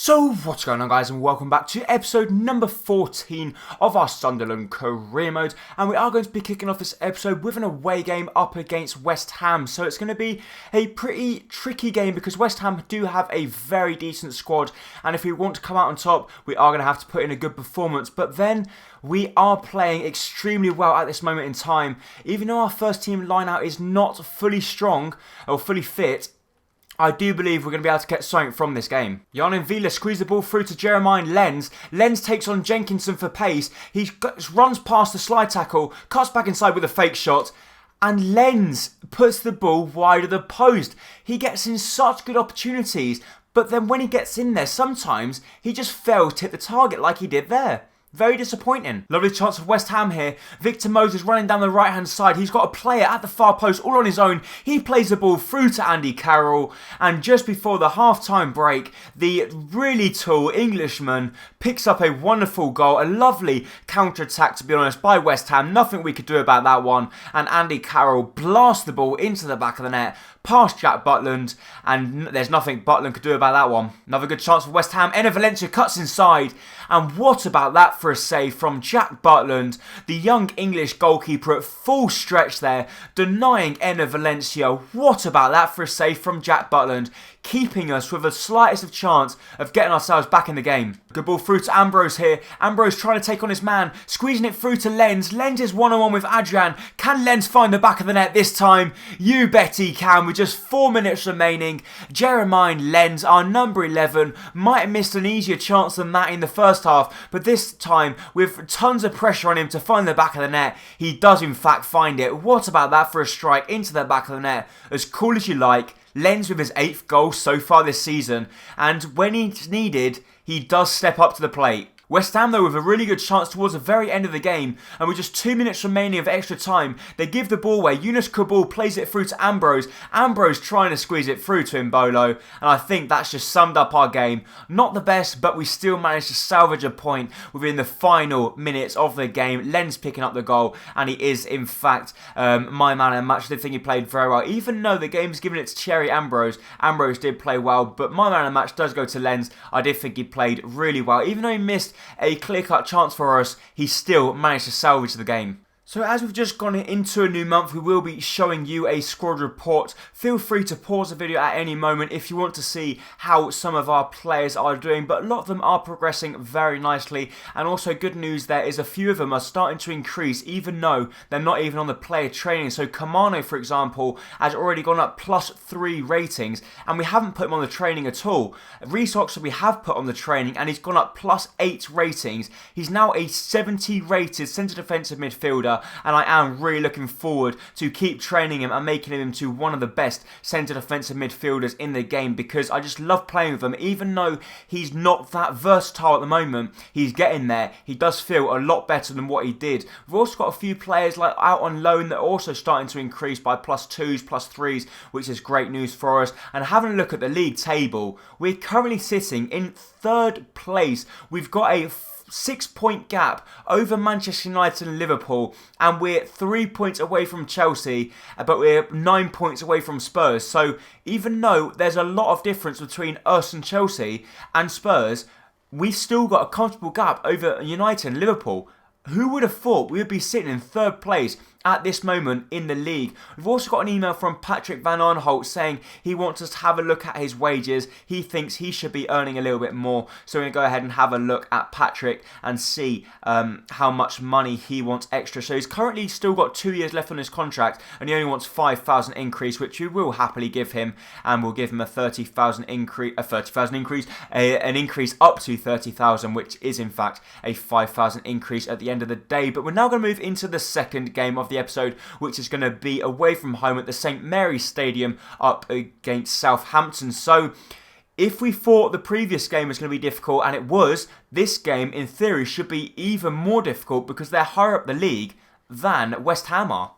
So what's going on, guys, and welcome back to episode number 14 of our Sunderland career mode, and we are going to be kicking off this episode with an away game up against West Ham. So it's going to be a pretty tricky game because West Ham do have a very decent squad, and if we want to come out on top we are going to have to put in a good performance. But then we are playing extremely well at this moment in time. Even though our first team line-out is not fully strong or fully fit, I do believe we're going to be able to get something from this game. Jan Vila squeezed the ball through to Jeremiah Lenz. Lenz takes on Jenkinson for pace. He runs past the slide tackle, cuts back inside with a fake shot, and Lenz puts the ball wide of the post. He gets in such good opportunities, but then when he gets in there, sometimes he just fails to hit the target like he did there. Very disappointing. Lovely chance of West Ham here. Victor Moses running down the right hand side. He's got a player at the far post all on his own. He plays the ball through to Andy Carroll. And just before the half-time break, the really tall Englishman picks up a wonderful goal. A lovely counter-attack, to be honest, by West Ham. Nothing we could do about that one. And Andy Carroll blasts the ball into the back of the net, past Jack Butland, and there's nothing Butland could do about that one. Another good chance for West Ham. Enner Valencia cuts inside, and what about that for a save from Jack Butland, the young English goalkeeper at full stretch there, denying Enner Valencia. What about that for a save from Jack Butland, keeping us with the slightest of chance of getting ourselves back in the game. Good ball through to Ambrose here. Ambrose trying to take on his man, squeezing it through to Lenz. Lenz is one-on-one with Adrian. Can Lenz find the back of the net this time? You bet he can, with just 4 minutes remaining. Jeremiah Lenz, our number 11, might have missed an easier chance than that in the first half, but this time, with tons of pressure on him to find the back of the net, he does in fact find it. What about that for a strike into the back of the net? As cool as you like. Lenz with his 8th goal so far this season, and when he's needed, he does step up to the plate. West Ham, though, with a really good chance towards the very end of the game, and with just 2 minutes remaining of extra time, they give the ball away. Yunus Kabul plays it through to Ambrose. Ambrose trying to squeeze it through to Mbolo, and I think that's just summed up our game. Not the best, but we still managed to salvage a point within the final minutes of the game. Lenz picking up the goal, and he is, in fact, my man of the match. I did think he played very well. Even though the game's given it to Cherry Ambrose, Ambrose did play well, but my man of the match does go to Lenz. I did think he played really well. Even though he missed a clear-cut chance for us, he still managed to salvage the game. So as we've just gone into a new month, we will be showing you a squad report. Feel free to pause the video at any moment if you want to see how some of our players are doing, but a lot of them are progressing very nicely. And also good news there is a few of them are starting to increase even though they're not even on the player training. So Kamano, for example, has already gone up +3 ratings, and we haven't put him on the training at all. Reece Oxford we have put on the training, and he's gone up +8 ratings. He's now a 70 rated centre defensive midfielder, and I am really looking forward to keep training him and making him into one of the best centre defensive midfielders in the game, because I just love playing with him. Even though he's not that versatile at the moment, he's getting there. He does feel a lot better than what he did. We've also got a few players like out on loan that are also starting to increase by +2s, +3s, which is great news for us. And having a look at the league table, we're currently sitting in 3rd place. We've got a 6-point gap over Manchester United and Liverpool, and we're 3 points away from Chelsea, but we're 9 points away from Spurs. So even though there's a lot of difference between us and Chelsea and Spurs, we've still got a comfortable gap over United and Liverpool. Who would have thought we would be sitting in 3rd place at this moment in the league? We've also got an email from Patrick Van Arnholt saying he wants us to have a look at his wages. He thinks he should be earning a little bit more. So we're going to go ahead and have a look at Patrick and see how much money he wants extra. So he's currently still got 2 years left on his contract, and he only wants 5,000 increase, which we will happily give him, and we'll give him a 30,000 increase, an increase up to 30,000, which is in fact a 5,000 increase at the end of the day. But we're now going to move into the second game of the episode, which is going to be away from home at the St Mary's Stadium up against Southampton. So if we thought the previous game was going to be difficult, and it was, this game in theory should be even more difficult because they're higher up the league than West Ham are.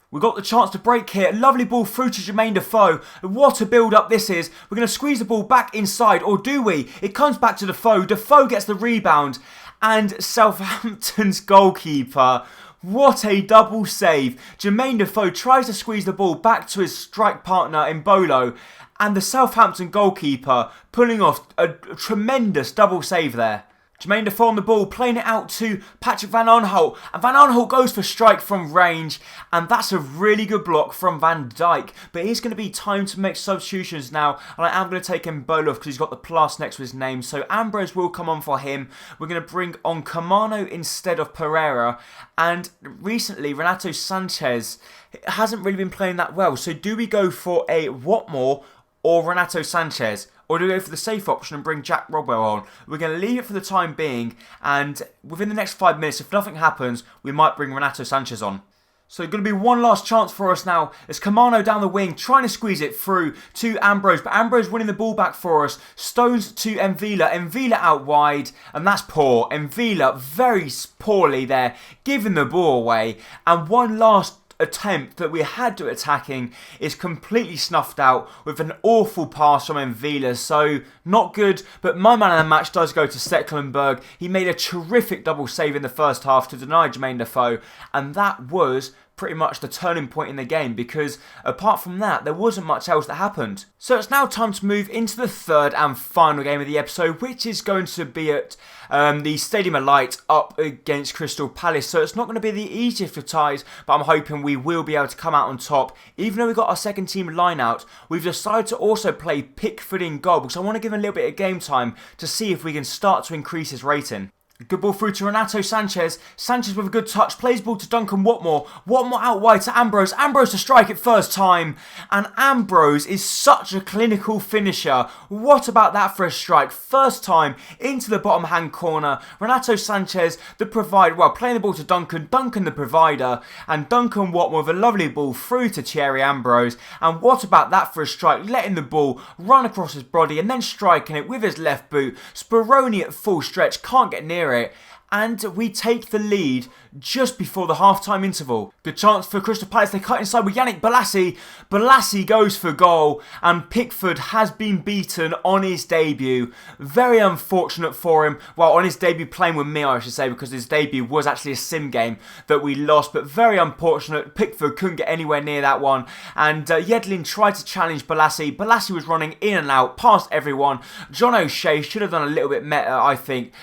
We got the chance to break here. Lovely ball through to Jermaine Defoe. What a build-up this is. We're going to squeeze the ball back inside, or do we? It comes back to Defoe. Defoe gets the rebound, and Southampton's goalkeeper, what a double save. Jermaine Defoe tries to squeeze the ball back to his strike partner Mbolo, And the Southampton goalkeeper pulling off a tremendous double save there. Jermaine Defoe on the ball, playing it out to Patrick Van Aanholt. And Van Aanholt goes for strike from range. And that's a really good block from Van Dijk. But it's going to be time to make substitutions now. And I am going to take Mbolo off because he's got the plus next to his name. So Ambrose will come on for him. We're going to bring on Camano instead of Pereira. And recently, Renato Sanchez hasn't really been playing that well. So do we go for a Watmore or Renato Sanchez? Or do we go for the safe option and bring Jack Rodwell on? We're going to leave it for the time being, and within the next 5 minutes, if nothing happens, we might bring Renato Sanchez on. So going to be one last chance for us now. As Camano down the wing, trying to squeeze it through to Ambrose. But Ambrose winning the ball back for us. Stones to Mvila. Mvila out wide. And that's poor. Mvila very poorly there, giving the ball away. And one last attempt that we had to attacking is completely snuffed out with an awful pass from Mvila. So not good, but my man of the match does go to Stecklenburg. He made a terrific double save in the first half to deny Jermaine Defoe, and that was pretty much the turning point in the game, because apart from that there wasn't much else that happened. So it's now time to move into the third and final game of the episode, which is going to be at the Stadium of Light up against Crystal Palace. So it's not going to be the easiest of ties, but I'm hoping we will be able to come out on top. Even though we've got our second team line out, we've decided to also play Pickford in goal because I want to give him a little bit of game time to see if we can start to increase his rating. Good ball through to Renato Sanchez. Sanchez with a good touch. Plays ball to Duncan Watmore. Watmore out wide to Ambrose. Ambrose to strike it first time. And Ambrose is such a clinical finisher. What about that for a strike? First time into the bottom hand corner. Renato Sanchez, the provider. Well, playing the ball to Duncan. Duncan the provider. And Duncan Watmore with a lovely ball through to Thierry Ambrose. And what about that for a strike? Letting the ball run across his body and then striking it with his left boot. Speroni at full stretch. Can't get near it, and we take the lead just before the half-time interval. Good chance for Crystal Palace. They cut inside with Yannick Bolasie. Bolasie goes for goal, and Pickford has been beaten on his debut. Very unfortunate for him. Well, on his debut playing with me, I should say, because his debut was actually a sim game that we lost, but very unfortunate. Pickford couldn't get anywhere near that one, and Yedlin tried to challenge Bolasie. Bolasie was running in and out, past everyone. John O'Shea should have done a little bit better, I think.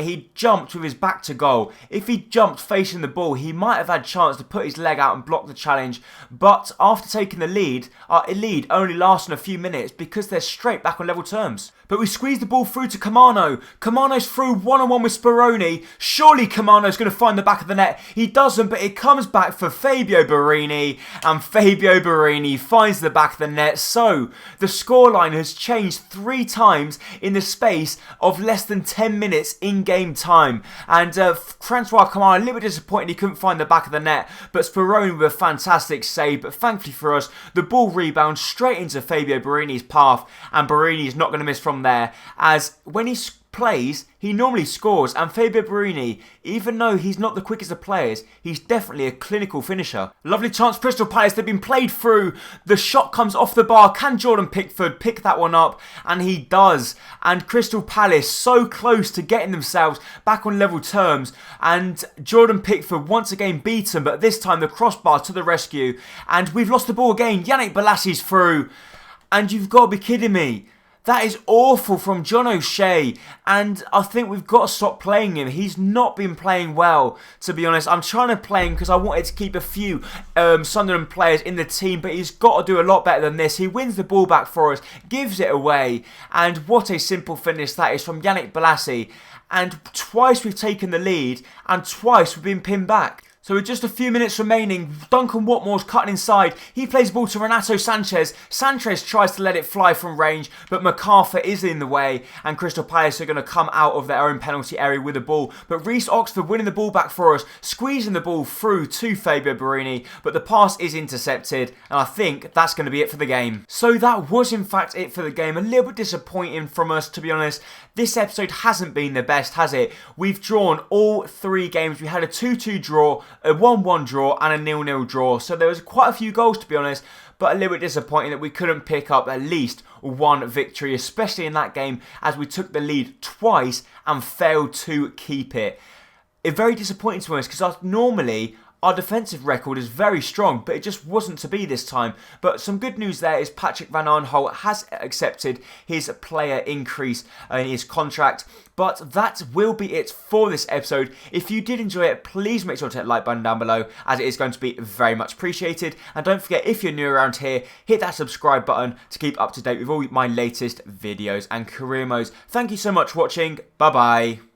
He jumped with his back to goal. If he jumped facing the ball, he might have had chance to put his leg out and block the challenge, but after taking the lead, our lead only lasting a few minutes because they're straight back on level terms. But we squeeze the ball through to Camano. Camano's through one-on-one with Speroni. Surely Camano's going to find the back of the net. He doesn't, but it comes back for Fabio Borini, and Fabio Borini finds the back of the net. So the scoreline has changed 3 times in the space of less than 10 minutes in game time. And Francois Camano, a little bit disappointed he couldn't find the back of the net, but Speroni with a fantastic save. But thankfully for us, the ball rebounds straight into Fabio Borini's path, and Borini's not going to miss from there, as when he plays, he normally scores, and Fabio Borini, even though he's not the quickest of players, he's definitely a clinical finisher. Lovely chance for Crystal Palace. They've been played through. The shot comes off the bar. Can Jordan Pickford pick that one up? And he does. And Crystal Palace so close to getting themselves back on level terms. And Jordan Pickford once again beaten, but this time the crossbar to the rescue. And we've lost the ball again. Yannick Bolasie's through. And you've got to be kidding me. That is awful from John O'Shea, and I think we've got to stop playing him. He's not been playing well, to be honest. I'm trying to play him because I wanted to keep a few Sunderland players in the team, but he's got to do a lot better than this. He wins the ball back for us, gives it away, and what a simple finish that is from Yannick Bolasie. And twice we've taken the lead, and twice we've been pinned back. So with just a few minutes remaining, Duncan Watmore's cutting inside. He plays the ball to Renato Sanchez. Sanchez tries to let it fly from range, but MacArthur is in the way, and Crystal Palace are going to come out of their own penalty area with the ball. But Reece Oxford winning the ball back for us, squeezing the ball through to Fabio Borini, but the pass is intercepted, and I think that's going to be it for the game. So that was in fact it for the game. A little bit disappointing from us, to be honest. This episode hasn't been the best, has it? We've drawn all 3 games. We had a 2-2 draw, a 1-1 draw and a 0-0 draw. So there was quite a few goals, to be honest, but a little bit disappointing that we couldn't pick up at least one victory, especially in that game as we took the lead twice and failed to keep it. It's very disappointing to us because normally our defensive record is very strong, but it just wasn't to be this time. But some good news there is Patrick Van Aanholt has accepted his player increase in his contract. But that will be it for this episode. If you did enjoy it, please make sure to hit the like button down below, as it is going to be very much appreciated. And don't forget, if you're new around here, hit that subscribe button to keep up to date with all my latest videos and career modes. Thank you so much for watching. Bye bye.